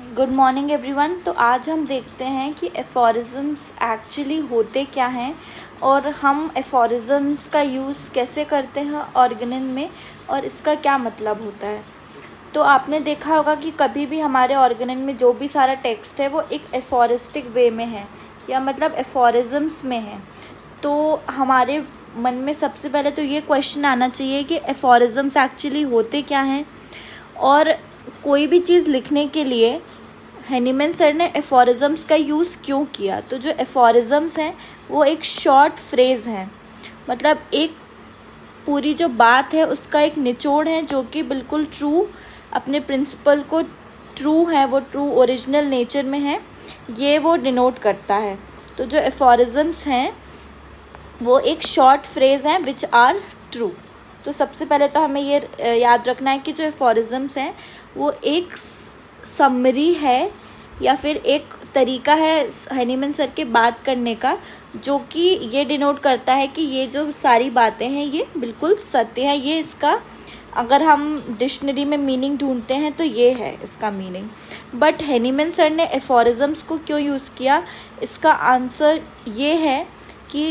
Good morning everyone. तो आज हम देखते हैं कि एफोरिज़म्स एक्चुअली होते क्या हैं और हम एफोरिज़म्स का यूज़ कैसे करते हैं ऑर्गेनन में और इसका क्या मतलब होता है। तो आपने देखा होगा कि कभी भी हमारे ऑर्गेनन में जो भी सारा टेक्स्ट है वो एक एफोरिस्टिक वे में है या मतलब एफोरिज़म्स में है। तो हमारे मन में सबसे पहले तो ये क्वेश्चन आना चाहिए कि एफोरिज़म्स एक्चुअली होते क्या हैं और कोई भी चीज़ लिखने के लिए हैनीमैन सर ने एफोरिज़म्स का यूज़ क्यों किया। तो जो एफोरिज़म्स हैं वो एक शॉर्ट फ्रेज़ हैं, मतलब एक पूरी जो बात है उसका एक निचोड़ है जो कि बिल्कुल ट्रू अपने प्रिंसिपल को ट्रू है, वो ट्रू ओरिजिनल नेचर में है, ये वो डिनोट करता है। तो जो एफोरिज़म्स हैं वो एक शॉर्ट फ्रेज़ हैं विच आर ट्रू। तो सबसे पहले तो हमें ये याद रखना है कि जो एफोरिज़म्स हैं वो एक समरी है या फिर एक तरीका है हैनीमैन सर के बात करने का, जो कि ये डिनोट करता है कि ये जो सारी बातें हैं ये बिल्कुल सत्य है। ये इसका अगर हम डिक्शनरी में मीनिंग ढूंढते हैं तो ये है इसका मीनिंग। बट हैनीमैन सर ने एफोरिज़म्स को क्यों यूज़ किया, इसका आंसर ये है कि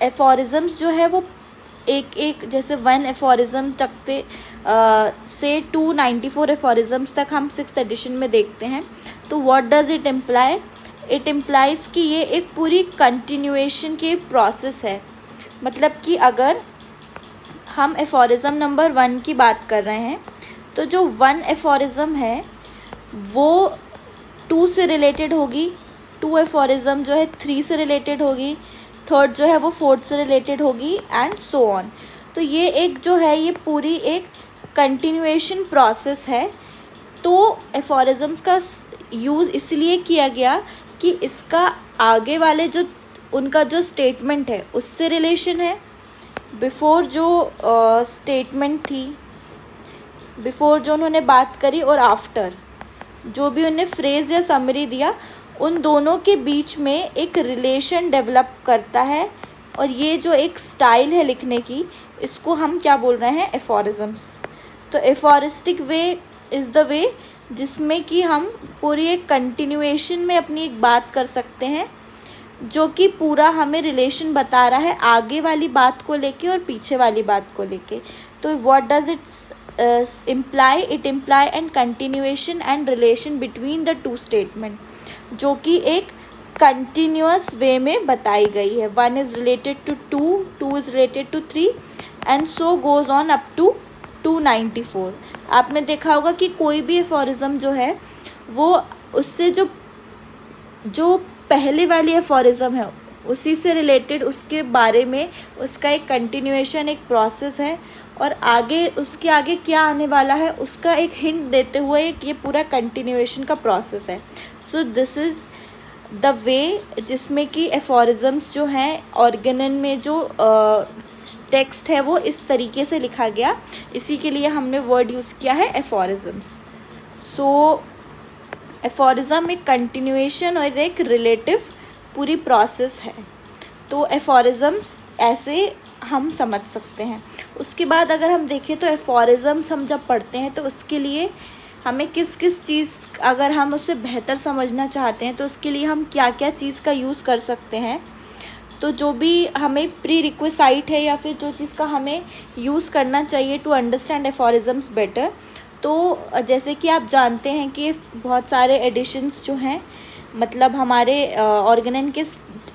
एफोरिज़म्स जो है वो एक एक जैसे 1 एफोरिज़म तक से 294 एफोरिज़म्स तक हम 6th एडिशन में देखते हैं। तो what does it imply? It implies कि ये एक पूरी कंटिन्यूएशन की प्रोसेस है। मतलब कि अगर हम एफोरिज़म नंबर 1 की बात कर रहे हैं तो जो 1 एफोरिज़म है वो 2 से रिलेटेड होगी, 2 एफोरिज़म जो है 3 से रिलेटेड होगी, 3rd जो है वो 4th से रिलेटेड होगी एंड सो ऑन। तो ये एक जो है ये पूरी एक कंटिन्यूएशन प्रोसेस है। तो एफोरिज़म्स का यूज़ इसलिए किया गया कि इसका आगे वाले जो उनका जो स्टेटमेंट है उससे रिलेशन है, बिफोर जो स्टेटमेंट थी, बिफोर जो उन्होंने बात करी और आफ्टर जो भी उन्हें फ्रेज़ या समरी दिया, उन दोनों के बीच में एक रिलेशन डेवलप करता है। और ये जो एक स्टाइल है लिखने की, इसको हम क्या बोल रहे हैं, एफोरिज़म्स। तो aphoristic way is the way जिसमें कि हम पूरी एक कंटिन्यूएशन में अपनी एक बात कर सकते हैं, जो कि पूरा हमें रिलेशन बता रहा है आगे वाली बात को लेके और पीछे वाली बात को लेके। तो what does it's imply? It imply and continuation and relation between the 2 statement, जो कि एक कंटिन्यूअस वे में बताई गई है। 1 is related to 2, 2 is related to 3 and so goes on up to 294। आपने देखा होगा कि कोई भी एफोरिज़म जो है वो उससे जो पहले वाली एफोरिज़म है उसी से रिलेटेड, उसके बारे में उसका एक कंटिन्यूएशन, एक प्रोसेस है और आगे उसके आगे क्या आने वाला है उसका एक हिंट देते हुए ये पूरा कंटिन्यूएशन का प्रोसेस है। So this is the way जिसमें कि एफोरिज़म्स जो हैं ऑर्गेनन में जो टेक्स्ट है वो इस तरीके से लिखा गया, इसी के लिए हमने वर्ड यूज़ किया है एफोरिज़म्स। सो एफोरिज़म एक कंटिन्यूएशन और एक रिलेटिव पूरी प्रोसेस है। तो एफोरिज़म्स ऐसे हम समझ सकते हैं। उसके बाद अगर हम देखें तो एफोरिज़म्स हम जब पढ़ते हैं तो उसके लिए हमें किस किस चीज़, अगर हम उसे बेहतर समझना चाहते हैं तो उसके लिए हम क्या क्या चीज़ का यूज़ कर सकते हैं। तो जो भी हमें प्री रिक्विसाइट है या फिर जो चीज़ का हमें यूज़ करना चाहिए टू अंडरस्टैंड एफोरिज़म्स बेटर, तो जैसे कि आप जानते हैं कि बहुत सारे एडिशंस जो हैं, मतलब हमारे ऑर्गेनन के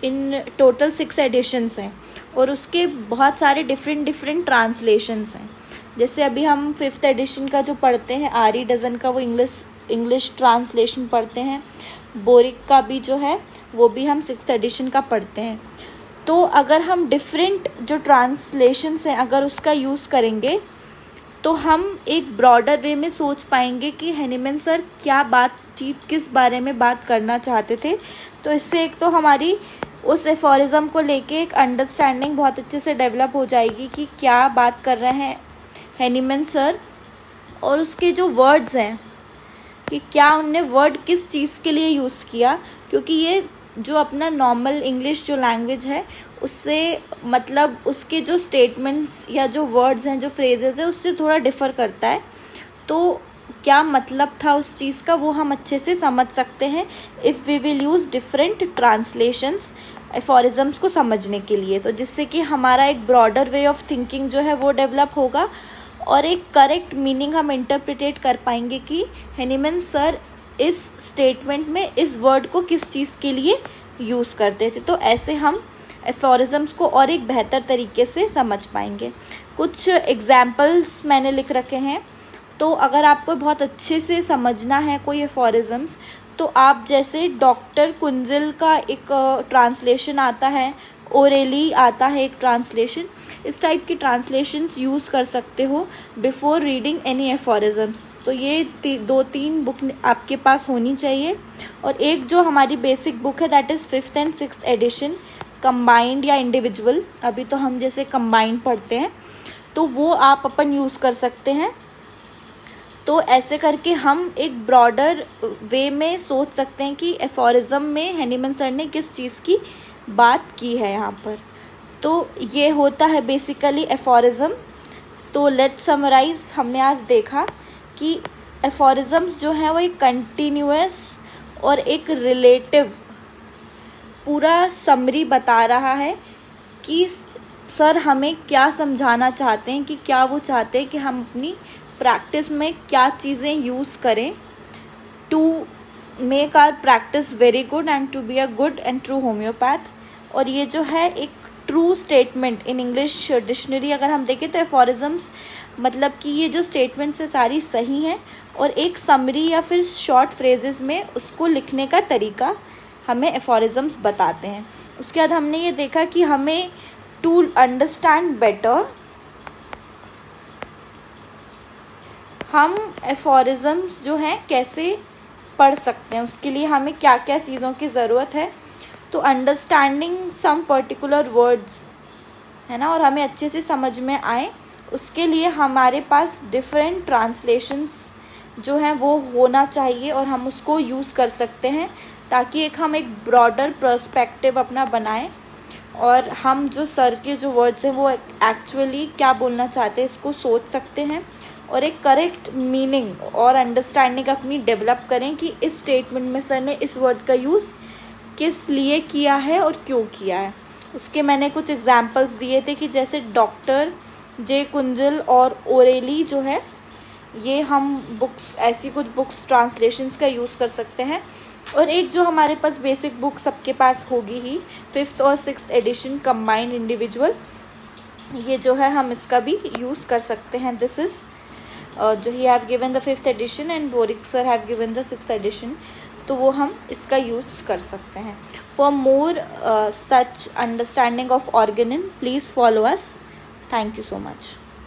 इन टोटल 6 एडिशंस हैं और उसके बहुत सारे डिफरेंट ट्रांसलेशंस हैं। जैसे अभी हम 5th एडिशन का जो पढ़ते हैं आरी डजन का, वो इंग्लिश ट्रांसलेशन पढ़ते हैं। बोरिक का भी जो है वो भी हम 6th एडिशन का पढ़ते हैं। तो अगर हम डिफरेंट जो ट्रांसलेशंस हैं अगर उसका यूज़ करेंगे तो हम एक ब्रॉडर वे में सोच पाएंगे कि हैनीमैन सर क्या बातचीत किस बारे में बात करना चाहते थे। तो इससे एक तो हमारी उस एफोरिज़म को लेके एक अंडरस्टैंडिंग बहुत अच्छे से डेवलप हो जाएगी कि क्या बात कर रहे हैं हैनीमैन सर, और उसके जो वर्ड्स हैं कि क्या उनने वर्ड किस चीज़ के लिए यूज़ किया, क्योंकि ये जो अपना नॉर्मल इंग्लिश जो लैंग्वेज है उससे मतलब उसके जो स्टेटमेंट्स या जो वर्ड्स हैं, जो फ्रेजेस है, उससे थोड़ा डिफ़र करता है। तो क्या मतलब था उस चीज़ का, वो हम अच्छे से समझ सकते हैं if we will use different translations aphorisms को समझने के लिए। तो जिससे कि हमारा एक ब्रॉडर वे ऑफ थिंकिंग जो है वो डेवलप होगा और एक करेक्ट मीनिंग हम इंटरप्रिटेट कर पाएंगे कि हेनीमैन सर इस स्टेटमेंट में इस वर्ड को किस चीज़ के लिए यूज़ करते थे। तो ऐसे हम एफोरिज़म्स को और एक बेहतर तरीके से समझ पाएंगे। कुछ एग्जाम्पल्स मैंने लिख रखे हैं, तो अगर आपको बहुत अच्छे से समझना है कोई एफोरिज़म्स, तो आप जैसे डॉक्टर कुंजिल का एक ट्रांसलेशन आता है, ओरेली आता है एक ट्रांसलेशन, इस टाइप की ट्रांसलेशंस यूज़ कर सकते हो बिफोर रीडिंग एनी एफोरिज़म्स। तो ये 2-3 बुक आपके पास होनी चाहिए। और एक जो हमारी बेसिक बुक है that is 5th and 6th edition, combined या इंडिविजुअल, अभी तो हम जैसे कंबाइंड पढ़ते हैं, तो वो आप अपन यूज़ कर सकते हैं। तो ऐसे करके हम एक ब्रॉडर वे में सोच सकते हैं कि एफोरिज़म में हेनीमैन सर ने किस चीज़ की बात की है यहाँ पर। तो ये होता है बेसिकली एफोरिज़म। तो लेट्स समराइज़। हमने आज देखा कि एफोरिज़म्स जो है वो एक कंटिन्यूअस और एक रिलेटिव पूरा समरी बता रहा है कि सर हमें क्या समझाना चाहते हैं, कि क्या वो चाहते हैं कि हम अपनी प्रैक्टिस में क्या चीज़ें यूज़ करें to make our practice very good and to be a good and true homeopath. और ये जो है एक true statement in English dictionary अगर हम देखें तो एफोरिज़म्स मतलब कि ये जो स्टेटमेंट्स है सारी सही हैं और एक समरी या फिर शॉर्ट फ्रेजेस में उसको लिखने का तरीका हमें एफोरिज़म्स बताते हैं। उसके बाद हमने ये देखा कि हमें टू अंडरस्टैंड बेटर हम एफोरिज़म्स जो हैं कैसे पढ़ सकते हैं, उसके लिए हमें क्या क्या चीज़ों की ज़रूरत है। तो अंडरस्टैंडिंग सम पर्टिकुलर वर्ड्स है ना, और हमें अच्छे से समझ में आए, उसके लिए हमारे पास डिफरेंट ट्रांसलेशंस जो हैं वो होना चाहिए और हम उसको यूज़ कर सकते हैं ताकि हम एक ब्रॉडर पर्सपेक्टिव अपना बनाएं और हम जो सर के जो वर्ड्स हैं वो एक्चुअली क्या बोलना चाहते हैं इसको सोच सकते हैं और एक करेक्ट मीनिंग और अंडरस्टैंडिंग अपनी डेवलप करें कि इस स्टेटमेंट में सर ने इस वर्ड का यूज़ किस लिए किया है और क्यों किया है। उसके मैंने कुछ एग्जांपल्स दिए थे कि जैसे डॉक्टर जे कुंजिल और ओरेली जो है ये हम बुक्स ऐसी कुछ बुक्स ट्रांसलेशंस का यूज़ कर सकते हैं। और एक जो हमारे पास बेसिक बुक सबके पास होगी ही 5th और 6th एडिशन कंबाइंड इंडिविजुअल, ये जो है हम इसका भी यूज़ कर सकते हैं। दिस इज़ जो he have given the 5th edition and Boric sir have given the 6th edition, तो वो हम इसका यूज़ कर सकते हैं। For more such understanding of organon please follow us. Thank you so much.